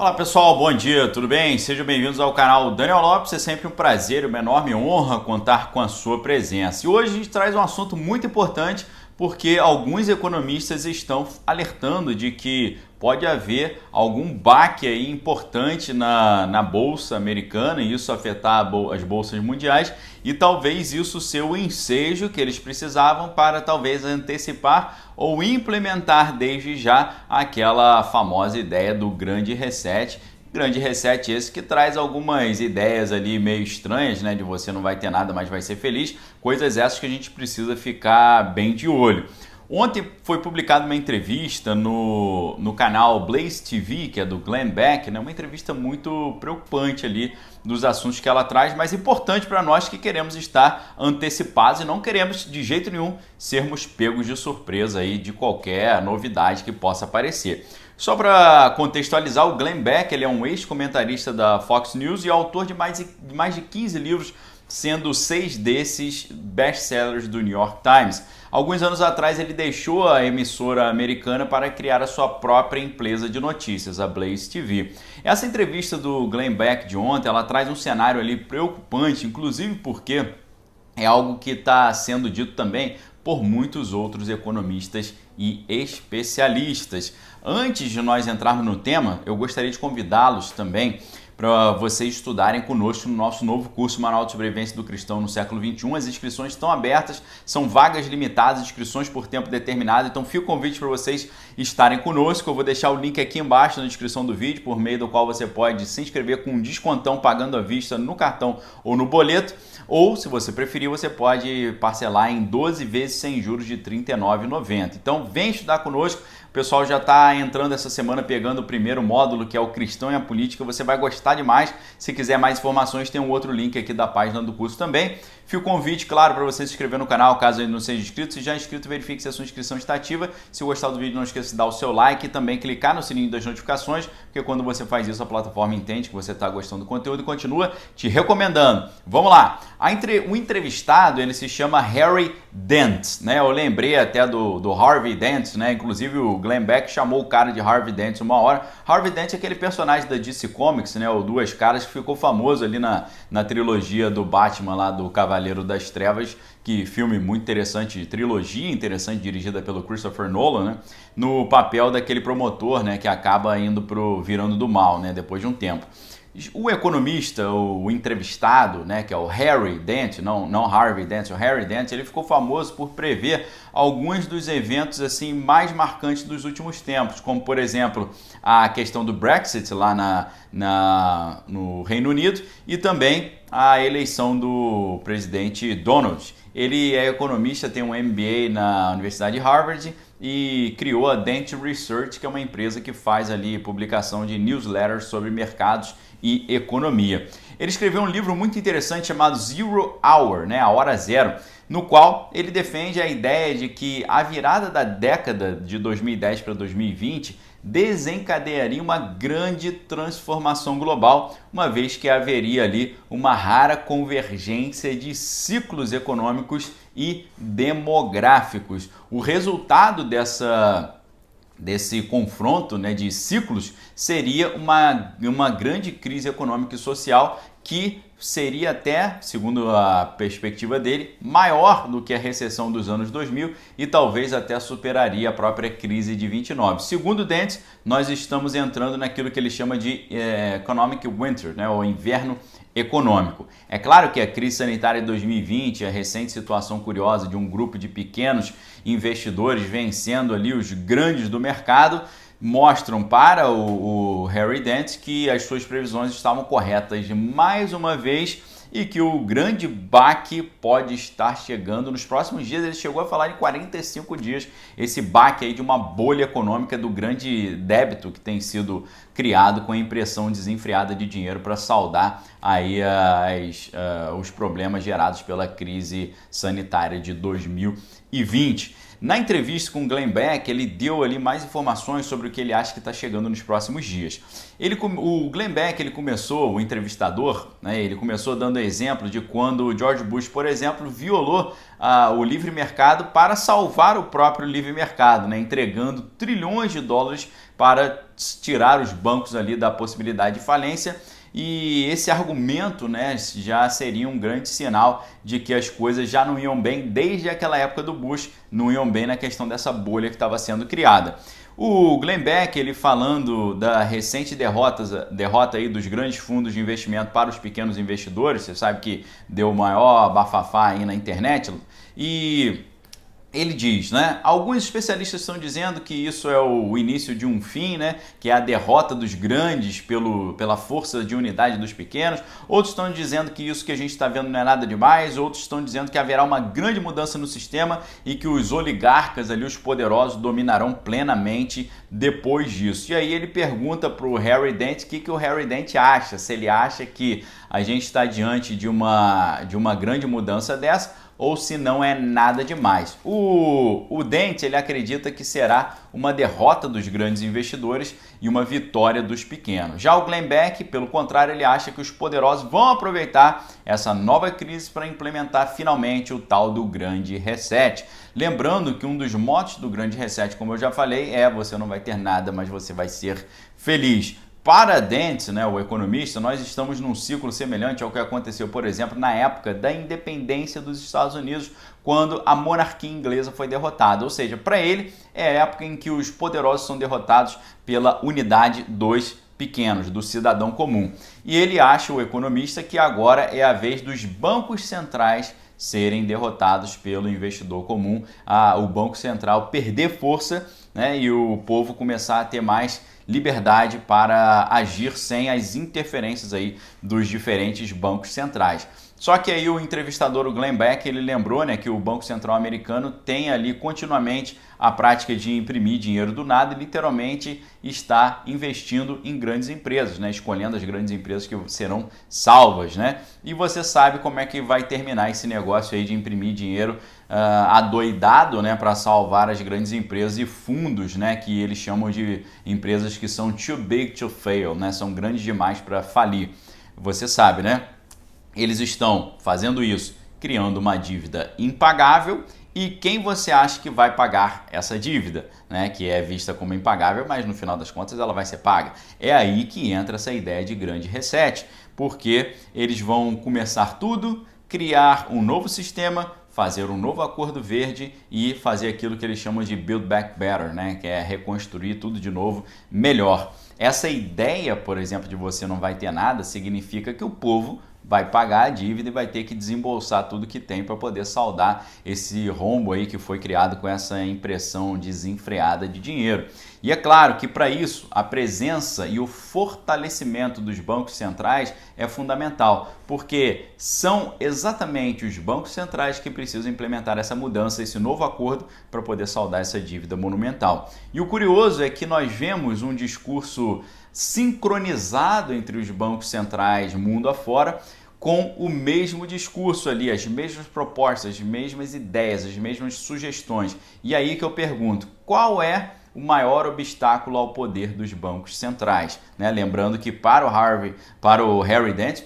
Olá pessoal, bom dia, tudo bem? Sejam bem-vindos ao canal Daniel Lopes. É sempre um prazer e uma enorme honra contar com a sua presença. E hoje a gente traz um assunto muito importante porque alguns economistas estão alertando de que pode haver algum baque aí importante na bolsa americana e isso afetar as bolsas mundiais e talvez isso ser o ensejo que eles precisavam para talvez antecipar ou implementar desde já aquela famosa ideia do grande reset. Grande reset esse que traz algumas ideias ali meio estranhas, né? De você não vai ter nada, mas vai ser feliz. Coisas essas que a gente precisa ficar bem de olho. Ontem foi publicada uma entrevista no canal Blaze TV, que é do Glenn Beck, né? Uma entrevista muito preocupante ali dos assuntos que ela traz, mas importante para nós que queremos estar antecipados e não queremos de jeito nenhum sermos pegos de surpresa aí de qualquer novidade que possa aparecer. Só para contextualizar, o Glenn Beck ele é um ex-comentarista da Fox News e autor de mais de 15 livros, sendo 6 desses best-sellers do New York Times. Alguns anos atrás ele deixou a emissora americana para criar a sua própria empresa de notícias, a Blaze TV. Essa entrevista do Glenn Beck de ontem, ela traz um cenário ali preocupante, inclusive porque é algo que está sendo dito também por muitos outros economistas e especialistas. Antes de nós entrarmos no tema, eu gostaria de convidá-los também para vocês estudarem conosco no nosso novo curso Manual de Sobrevivência do Cristão no século XXI. As inscrições estão abertas, são vagas limitadas, inscrições por tempo determinado, então fica o convite para vocês estarem conosco. Eu vou deixar o link aqui embaixo na descrição do vídeo, por meio do qual você pode se inscrever com um descontão pagando à vista no cartão ou no boleto, ou se você preferir, você pode parcelar em 12 vezes sem juros de R$ 39,90. Então vem estudar conosco. O pessoal já está entrando essa semana pegando o primeiro módulo, que é o Cristão e a Política. Você vai gostar demais. Se quiser mais informações, tem um outro link aqui da página do curso também. Fica o convite, claro, para você se inscrever no canal, caso ainda não seja inscrito. Se já é inscrito, verifique se a sua inscrição está ativa. Se gostar do vídeo, não esqueça de dar o seu like e também clicar no sininho das notificações, porque quando você faz isso, a plataforma entende que você está gostando do conteúdo e continua te recomendando. Vamos lá! O entrevistado, ele se chama Harry Dent, né? Eu lembrei até do Harvey Dent, né? Inclusive o Glenn Beck chamou o cara de Harvey Dent uma hora. Harvey Dent é aquele personagem da DC Comics, né? O Duas Caras, que ficou famoso ali na trilogia do Batman lá do Cavaleiro das Trevas, que filme muito interessante, trilogia interessante dirigida pelo Christopher Nolan, né? No papel daquele promotor, né? Que acaba virando do mal, né? Depois de um tempo. O economista, o entrevistado, né, que é o Harry Dent, não Harvey Dent, o Harry Dent, ele ficou famoso por prever alguns dos eventos assim mais marcantes dos últimos tempos, como por exemplo a questão do Brexit lá no Reino Unido e também a eleição do presidente Donald. Ele é economista, tem um MBA na Universidade de Harvard e criou a Dent Research, que é uma empresa que faz ali publicação de newsletters sobre mercados e economia. Ele escreveu um livro muito interessante chamado Zero Hour, né, a hora zero, no qual ele defende a ideia de que a virada da década de 2010 para 2020 desencadearia uma grande transformação global, uma vez que haveria ali uma rara convergência de ciclos econômicos e demográficos. O resultado desse confronto, né, de ciclos seria uma grande crise econômica e social que seria até, segundo a perspectiva dele, maior do que a recessão dos anos 2000 e talvez até superaria a própria crise de 29. Segundo Dent, nós estamos entrando naquilo que ele chama de economic winter, né, ou inverno econômico. É claro que a crise sanitária de 2020, a recente situação curiosa de um grupo de pequenos investidores vencendo ali os grandes do mercado, mostram para o Harry Dent que as suas previsões estavam corretas mais uma vez e que o grande baque pode estar chegando nos próximos dias. Ele chegou a falar em 45 dias, esse baque aí de uma bolha econômica do grande débito que tem sido criado com a impressão desenfreada de dinheiro para saldar aí os problemas gerados pela crise sanitária de 2020. Na entrevista com o Glenn Beck, ele deu ali mais informações sobre o que ele acha que está chegando nos próximos dias. O Glenn Beck, ele começou, o entrevistador, né, ele começou dando exemplo de quando o George Bush, por exemplo, violou o livre mercado para salvar o próprio livre mercado, né, entregando trilhões de dólares para tirar os bancos ali da possibilidade de falência. E esse argumento, né, já seria um grande sinal de que as coisas já não iam bem desde aquela época do Bush, não iam bem na questão dessa bolha que estava sendo criada. O Glenn Beck, ele falando da recente derrota aí dos grandes fundos de investimento para os pequenos investidores, você sabe que deu o maior bafafá aí na internet, e ele diz, né? Alguns especialistas estão dizendo que isso é o início de um fim, né? Que é a derrota dos grandes pela força de unidade dos pequenos. Outros estão dizendo que isso que a gente está vendo não é nada demais. Outros estão dizendo que haverá uma grande mudança no sistema e que os oligarcas ali, os poderosos, dominarão plenamente depois disso. E aí ele pergunta para o Harry Dent o que o Harry Dent acha. Se ele acha que a gente está diante de uma grande mudança dessa, ou se não é nada demais. O Dent, ele acredita que será uma derrota dos grandes investidores e uma vitória dos pequenos. Já o Glenn Beck, pelo contrário, ele acha que os poderosos vão aproveitar essa nova crise para implementar finalmente o tal do grande reset. Lembrando que um dos motos do grande reset, como eu já falei, é você não vai ter nada, mas você vai ser feliz. Para Dent, né, o economista, nós estamos num ciclo semelhante ao que aconteceu, por exemplo, na época da independência dos Estados Unidos, quando a monarquia inglesa foi derrotada. Ou seja, para ele é a época em que os poderosos são derrotados pela unidade dos pequenos, do cidadão comum. E ele acha, o economista, que agora é a vez dos bancos centrais serem derrotados pelo investidor comum, o Banco Central perder força, né, e o povo começar a ter mais liberdade para agir sem as interferências aí dos diferentes bancos centrais. Só que aí o entrevistador, o Glenn Beck, ele lembrou, né, que o Banco Central americano tem ali continuamente a prática de imprimir dinheiro do nada e literalmente está investindo em grandes empresas, né, escolhendo as grandes empresas que serão salvas, né? E você sabe como é que vai terminar esse negócio aí de imprimir dinheiro adoidado, né, para salvar as grandes empresas e fundos, né, que eles chamam de empresas que são too big to fail, né, são grandes demais para falir. Você sabe, né? Eles estão fazendo isso, criando uma dívida impagável, e quem você acha que vai pagar essa dívida, né? Que é vista como impagável, mas no final das contas ela vai ser paga. É aí que entra essa ideia de grande reset, porque eles vão começar tudo, criar um novo sistema, fazer um novo acordo verde e fazer aquilo que eles chamam de Build Back Better, né? Que é reconstruir tudo de novo melhor. Essa ideia, por exemplo, de você não vai ter nada, significa que o povo vai pagar a dívida e vai ter que desembolsar tudo que tem para poder saldar esse rombo aí que foi criado com essa impressão desenfreada de dinheiro. E é claro que para isso a presença e o fortalecimento dos bancos centrais é fundamental, porque são exatamente os bancos centrais que precisam implementar essa mudança, esse novo acordo para poder saldar essa dívida monumental. E o curioso é que nós vemos um discurso sincronizado entre os bancos centrais mundo afora, com o mesmo discurso ali, as mesmas propostas, as mesmas ideias, as mesmas sugestões. E aí que eu pergunto, qual é o maior obstáculo ao poder dos bancos centrais, né? Lembrando que para o Harry Dent,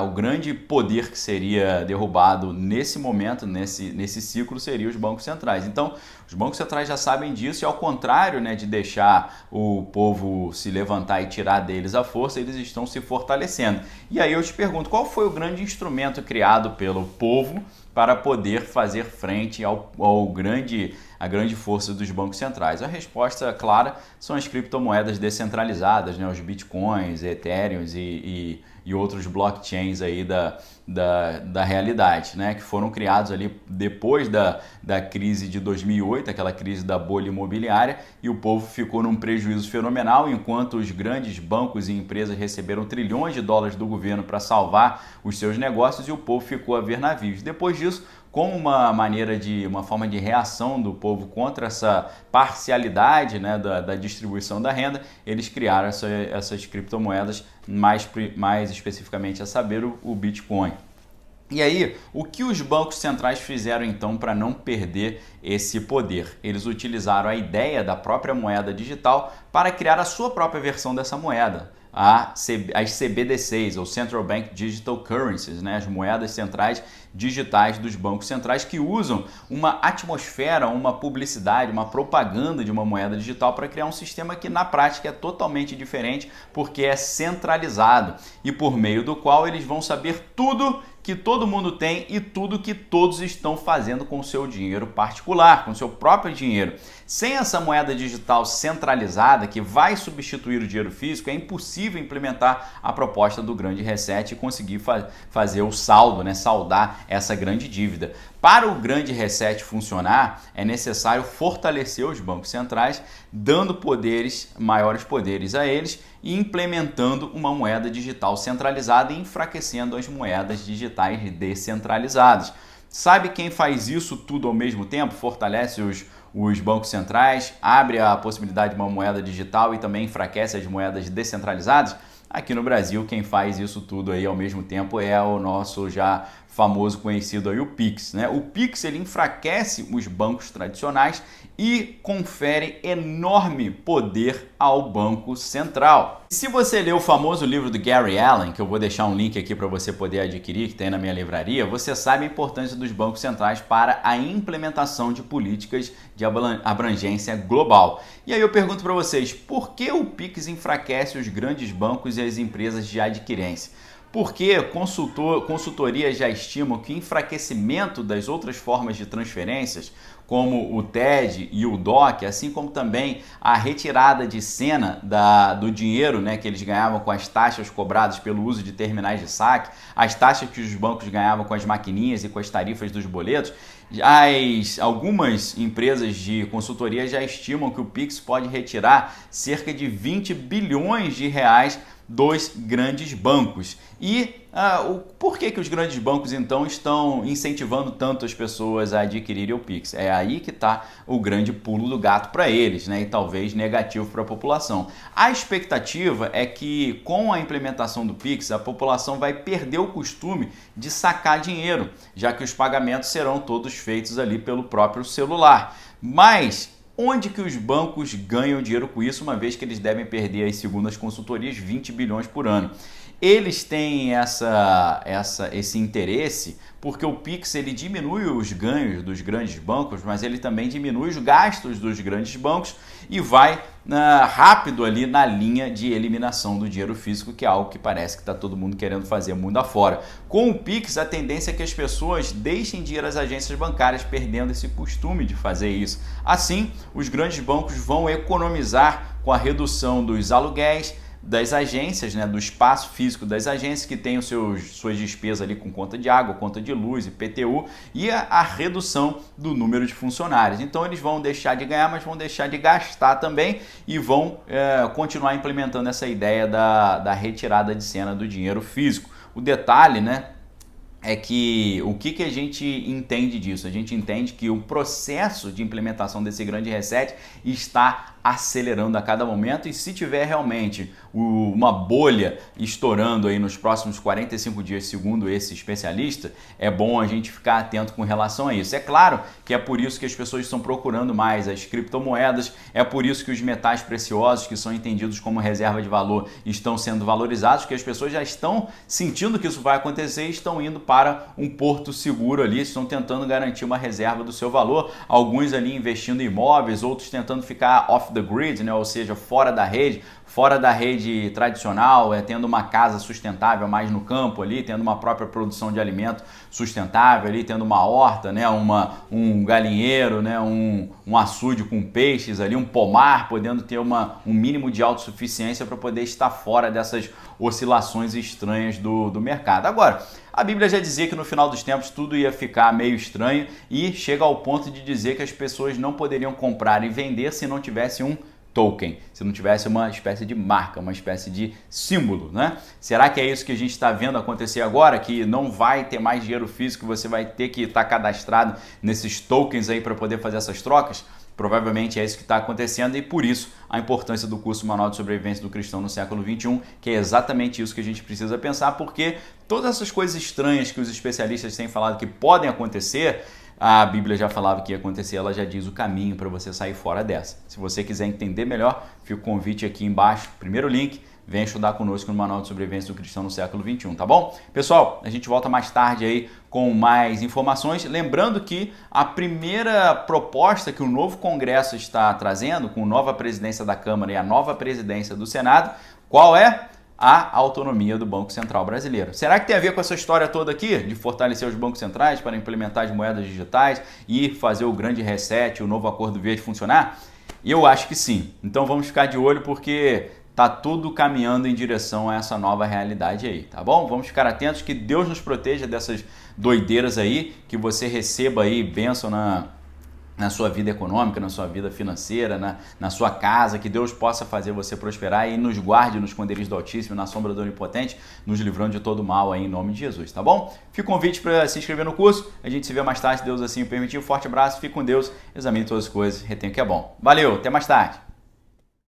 o grande poder que seria derrubado nesse momento, nesse ciclo, seria os bancos centrais. Então, os bancos centrais já sabem disso e, ao contrário, né, de deixar o povo se levantar e tirar deles a força, eles estão se fortalecendo. E aí eu te pergunto, qual foi o grande instrumento criado pelo povo para poder fazer frente à grande força dos bancos centrais? A resposta clara são as criptomoedas descentralizadas, né, os bitcoins, ethereum e outros blockchains aí da realidade, né, que foram criados ali depois da crise de 2008, aquela crise da bolha imobiliária, e o povo ficou num prejuízo fenomenal, enquanto os grandes bancos e empresas receberam trilhões de dólares do governo para salvar os seus negócios, e o povo ficou a ver navios. Depois disso, como uma forma de reação do povo contra essa parcialidade, né, da distribuição da renda, eles criaram essas criptomoedas, mais especificamente a saber o Bitcoin. E aí, o que os bancos centrais fizeram então para não perder esse poder? Eles utilizaram a ideia da própria moeda digital para criar a sua própria versão dessa moeda, as CBDCs, ou Central Bank Digital Currencies, né? As moedas centrais digitais dos bancos centrais, que usam uma atmosfera, uma publicidade, uma propaganda de uma moeda digital para criar um sistema que na prática é totalmente diferente, porque é centralizado e por meio do qual eles vão saber tudo que todo mundo tem e tudo que todos estão fazendo com o seu dinheiro particular, com o seu próprio dinheiro. Sem essa moeda digital centralizada que vai substituir o dinheiro físico, é impossível implementar a proposta do grande reset e conseguir fazer o saldo, né? Saldar essa grande dívida. Para o grande reset funcionar, é necessário fortalecer os bancos centrais, dando maiores poderes a eles e implementando uma moeda digital centralizada e enfraquecendo as moedas digitais descentralizadas. Sabe quem faz isso tudo ao mesmo tempo? Fortalece os bancos centrais, abre a possibilidade de uma moeda digital e também enfraquece as moedas descentralizadas? Aqui no Brasil, quem faz isso tudo aí ao mesmo tempo é o nosso já famoso conhecido aí, o Pix, né? O Pix, ele enfraquece os bancos tradicionais e confere enorme poder ao Banco Central. Se você ler o famoso livro do Gary Allen, que eu vou deixar um link aqui para você poder adquirir, que tem na minha livraria, você sabe a importância dos bancos centrais para a implementação de políticas de abrangência global. E aí eu pergunto para vocês, por que o Pix enfraquece os grandes bancos e as empresas de adquirência? Porque consultorias já estimam que o enfraquecimento das outras formas de transferências, como o TED e o DOC, assim como também a retirada de cena do dinheiro, né, que eles ganhavam com as taxas cobradas pelo uso de terminais de saque, as taxas que os bancos ganhavam com as maquininhas e com as tarifas dos boletos, algumas empresas de consultoria já estimam que o Pix pode retirar cerca de 20 bilhões de reais dos grandes bancos. E por que os grandes bancos então estão incentivando tanto as pessoas a adquirirem o Pix? É aí que está o grande pulo do gato para eles, né? E talvez negativo para a população. A expectativa é que com a implementação do Pix, a população vai perder o costume de sacar dinheiro, já que os pagamentos serão todos feitos ali pelo próprio celular. Mas onde que os bancos ganham dinheiro com isso, uma vez que eles devem perder, aí, segundo as consultorias, 20 bilhões por ano? Eles têm esse interesse porque o Pix ele diminui os ganhos dos grandes bancos, mas ele também diminui os gastos dos grandes bancos e vai rápido ali na linha de eliminação do dinheiro físico, que é algo que parece que está todo mundo querendo fazer mundo afora. Com o Pix, a tendência é que as pessoas deixem de ir às agências bancárias, perdendo esse costume de fazer isso. Assim, os grandes bancos vão economizar com a redução dos aluguéis das agências, né, do espaço físico das agências, que tem suas despesas ali com conta de água, conta de luz, IPTU, e a redução do número de funcionários. Então eles vão deixar de ganhar, mas vão deixar de gastar também e vão continuar implementando essa ideia da retirada de cena do dinheiro físico. O detalhe, né, é que o que a gente entende disso? A gente entende que o processo de implementação desse grande reset está acelerando a cada momento, e se tiver realmente uma bolha estourando aí nos próximos 45 dias, segundo esse especialista, é bom a gente ficar atento com relação a isso. É claro que é por isso que as pessoas estão procurando mais as criptomoedas, é por isso que os metais preciosos, que são entendidos como reserva de valor, estão sendo valorizados, porque as pessoas já estão sentindo que isso vai acontecer e estão indo para um porto seguro ali, estão tentando garantir uma reserva do seu valor, alguns ali investindo em imóveis, outros tentando ficar off the grid, né? Ou seja, fora da rede tradicional, tendo uma casa sustentável mais no campo ali, tendo uma própria produção de alimento sustentável ali, tendo uma horta, né? Um galinheiro, né? Um açude com peixes ali, um pomar, podendo ter um mínimo de autossuficiência para poder estar fora dessas oscilações estranhas do mercado. Agora, a Bíblia já dizia que no final dos tempos tudo ia ficar meio estranho, e chega ao ponto de dizer que as pessoas não poderiam comprar e vender se não tivesse um token, se não tivesse uma espécie de marca, uma espécie de símbolo, né? Será que é isso que a gente está vendo acontecer agora, que não vai ter mais dinheiro físico, você vai ter que estar cadastrado nesses tokens aí para poder fazer essas trocas? Provavelmente é isso que está acontecendo e por isso a importância do curso Manual de Sobrevivência do Cristão no século XXI, que é exatamente isso que a gente precisa pensar, porque todas essas coisas estranhas que os especialistas têm falado que podem acontecer, a Bíblia já falava que ia acontecer, ela já diz o caminho para você sair fora dessa. Se você quiser entender melhor, fica o convite aqui embaixo, primeiro link, vem estudar conosco no Manual de Sobrevivência do Cristão no século XXI, tá bom? Pessoal, a gente volta mais tarde aí com mais informações. Lembrando que a primeira proposta que o novo Congresso está trazendo, com a nova presidência da Câmara e a nova presidência do Senado, qual é? A autonomia do Banco Central brasileiro. Será que tem a ver com essa história toda aqui, de fortalecer os bancos centrais para implementar as moedas digitais e fazer o grande reset, o novo acordo verde funcionar? Eu acho que sim. Então vamos ficar de olho porque tá tudo caminhando em direção a essa nova realidade aí, tá bom? Vamos ficar atentos, que Deus nos proteja dessas doideiras aí, que você receba aí bênção na sua vida econômica, na sua vida financeira, na sua casa, que Deus possa fazer você prosperar e nos guarde nos esconderijos do Altíssimo, na sombra do Onipotente, nos livrando de todo mal aí em nome de Jesus, tá bom? Fica o convite para se inscrever no curso, a gente se vê mais tarde, se Deus assim o permitir. Forte abraço, fique com Deus, examine todas as coisas, retenha o que é bom. Valeu, até mais tarde!